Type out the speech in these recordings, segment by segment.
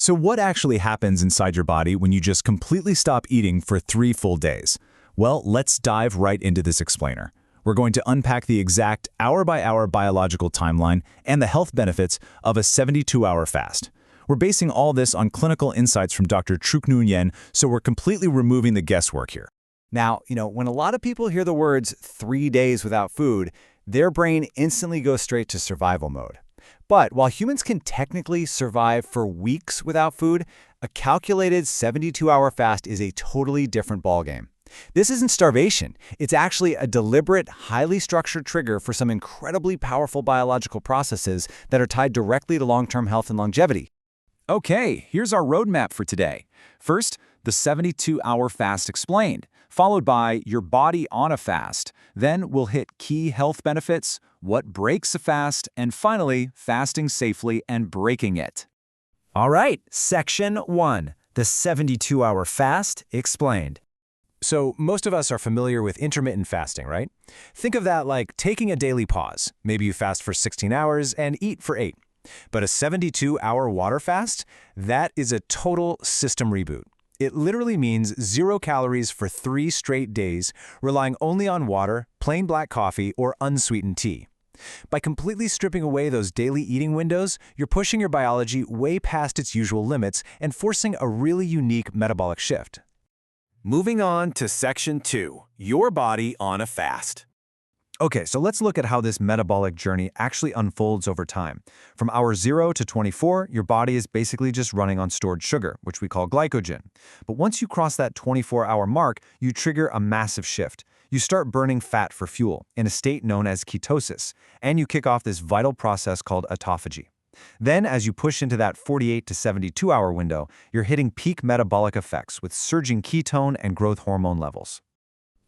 So what actually happens inside your body when you just completely stop eating for 3 full days? Well, let's dive right into this explainer. We're going to unpack the exact hour-by-hour biological timeline and the health benefits of a 72-hour fast. We're basing all this on clinical insights from Dr. Truc Nguyen, so we're completely removing the guesswork here. Now, when a lot of people hear the words 3 days without food, their brain instantly goes straight to survival mode. But while humans can technically survive for weeks without food, a calculated 72-hour fast is a totally different ballgame. This isn't starvation. It's actually a deliberate, highly structured trigger for some incredibly powerful biological processes that are tied directly to long-term health and longevity. Okay, here's our roadmap for today. First, the 72-hour fast explained, followed by your body on a fast. Then we'll hit key health benefits, what breaks a fast, and finally, fasting safely and breaking it. All right, Section 1, the 72-hour fast explained. So most of us are familiar with intermittent fasting, right? Think of that like taking a daily pause. Maybe you fast for 16 hours and eat for 8. But a 72-hour water fast, that is a total system reboot. It literally means 0 calories for 3 straight days, relying only on water, plain black coffee, or unsweetened tea. By completely stripping away those daily eating windows, you're pushing your biology way past its usual limits and forcing a really unique metabolic shift. Moving on to Section 2, your body on a fast. Okay, so let's look at how this metabolic journey actually unfolds over time. From hour 0 to 24, your body is basically just running on stored sugar, which we call glycogen. But once you cross that 24-hour mark, you trigger a massive shift. You start burning fat for fuel, in a state known as ketosis, and you kick off this vital process called autophagy. Then, as you push into that 48 to 72-hour window, you're hitting peak metabolic effects with surging ketone and growth hormone levels.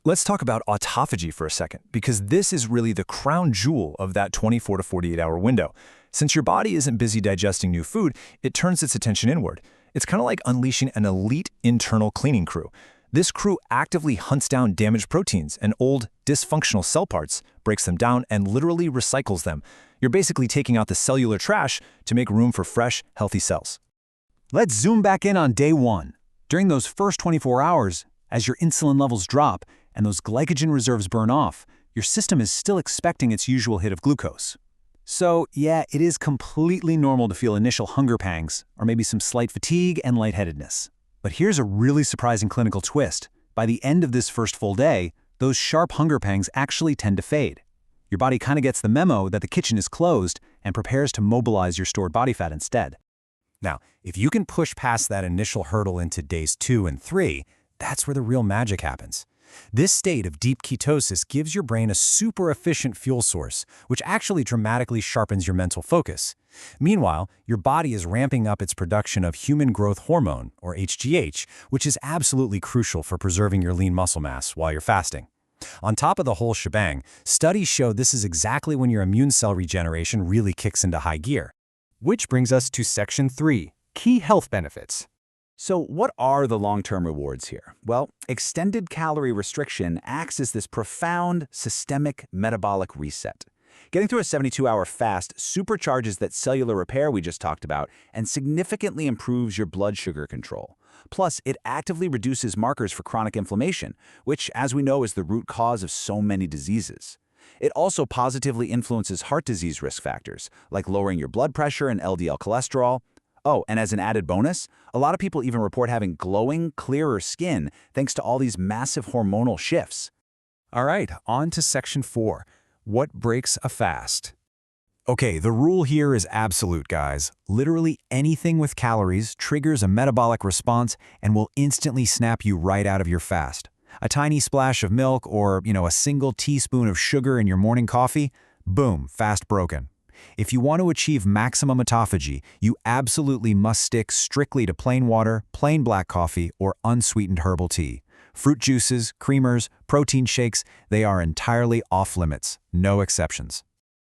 Let's talk about autophagy for a second, because this is really the crown jewel of that 24 to 48-hour window. Since your body isn't busy digesting new food, it turns its attention inward. It's kind of like unleashing an elite internal cleaning crew. This crew actively hunts down damaged proteins and old, dysfunctional cell parts, breaks them down, and literally recycles them. You're basically taking out the cellular trash to make room for fresh, healthy cells. Let's zoom back in on day 1. During those first 24 hours, as your insulin levels drop and those glycogen reserves burn off, your system is still expecting its usual hit of glucose. So, yeah, it is completely normal to feel initial hunger pangs, or maybe some slight fatigue and lightheadedness. But here's a really surprising clinical twist. By the end of this first full day, those sharp hunger pangs actually tend to fade. Your body kind of gets the memo that the kitchen is closed and prepares to mobilize your stored body fat instead. Now, if you can push past that initial hurdle into days 2 and 3, that's where the real magic happens. This state of deep ketosis gives your brain a super efficient fuel source, which actually dramatically sharpens your mental focus. Meanwhile, your body is ramping up its production of human growth hormone, or HGH, which is absolutely crucial for preserving your lean muscle mass while you're fasting. On top of the whole shebang, studies show this is exactly when your immune cell regeneration really kicks into high gear. Which brings us to Section 3, key health benefits. So what are the long-term rewards here? Well, extended calorie restriction acts as this profound systemic metabolic reset. Getting through a 72-hour fast supercharges that cellular repair we just talked about and significantly improves your blood sugar control. Plus, it actively reduces markers for chronic inflammation, which, as we know, is the root cause of so many diseases. It also positively influences heart disease risk factors, like lowering your blood pressure and LDL cholesterol. Oh, and as an added bonus, a lot of people even report having glowing, clearer skin thanks to all these massive hormonal shifts. All right, on to Section 4. What breaks a fast? Okay, the rule here is absolute, guys. Literally anything with calories triggers a metabolic response and will instantly snap you right out of your fast. A tiny splash of milk or, a single teaspoon of sugar in your morning coffee, boom, fast broken. If you want to achieve maximum autophagy, you absolutely must stick strictly to plain water, plain black coffee, or unsweetened herbal tea. Fruit juices, creamers, protein shakes, they are entirely off limits. No exceptions.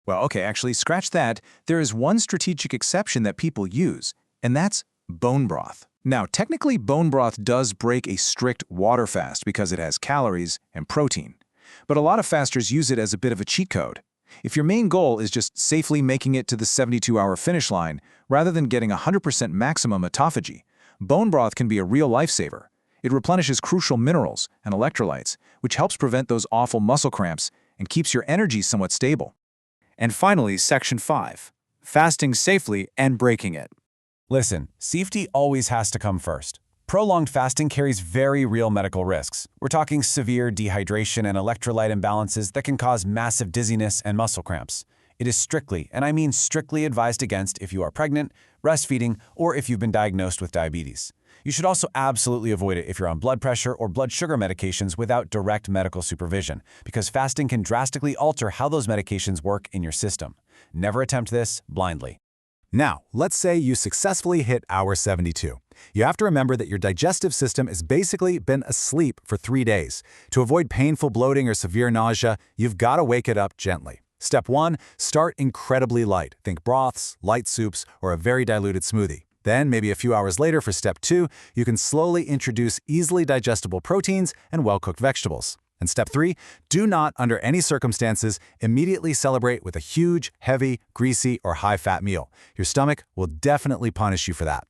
Well, okay, actually, scratch that. There is one strategic exception that people use, and that's bone broth. Now, technically, bone broth does break a strict water fast because it has calories and protein. But a lot of fasters use it as a bit of a cheat code. If your main goal is just safely making it to the 72-hour finish line rather than getting 100% maximum autophagy, bone broth can be a real lifesaver. It replenishes crucial minerals and electrolytes, which helps prevent those awful muscle cramps and keeps your energy somewhat stable. And finally, Section 5. Fasting safely and breaking it. Listen, safety always has to come first. Prolonged fasting carries very real medical risks. We're talking severe dehydration and electrolyte imbalances that can cause massive dizziness and muscle cramps. It is strictly, and I mean strictly, advised against if you are pregnant, breastfeeding, or if you've been diagnosed with diabetes. You should also absolutely avoid it if you're on blood pressure or blood sugar medications without direct medical supervision, because fasting can drastically alter how those medications work in your system. Never attempt this blindly. Now, let's say you successfully hit hour 72. You have to remember that your digestive system has basically been asleep for 3 days. To avoid painful bloating or severe nausea, you've got to wake it up gently. Step 1, start incredibly light. Think broths, light soups, or a very diluted smoothie. Then, maybe a few hours later for Step 2, you can slowly introduce easily digestible proteins and well-cooked vegetables. And Step 3, do not, under any circumstances, immediately celebrate with a huge, heavy, greasy, or high-fat meal. Your stomach will definitely punish you for that.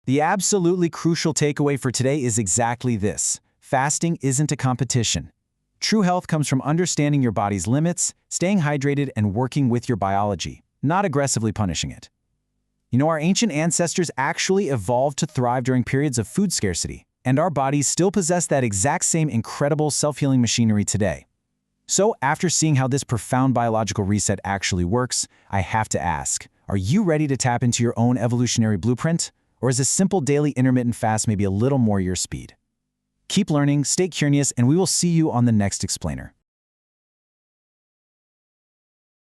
The absolutely crucial takeaway for today is exactly this. Fasting isn't a competition. True health comes from understanding your body's limits, staying hydrated, and working with your biology, not aggressively punishing it. You know, our ancient ancestors actually evolved to thrive during periods of food scarcity, and our bodies still possess that exact same incredible self-healing machinery today. So, after seeing how this profound biological reset actually works, I have to ask, are you ready to tap into your own evolutionary blueprint? Or is a simple daily intermittent fast maybe a little more your speed? Keep learning, stay curious, and we will see you on the next explainer.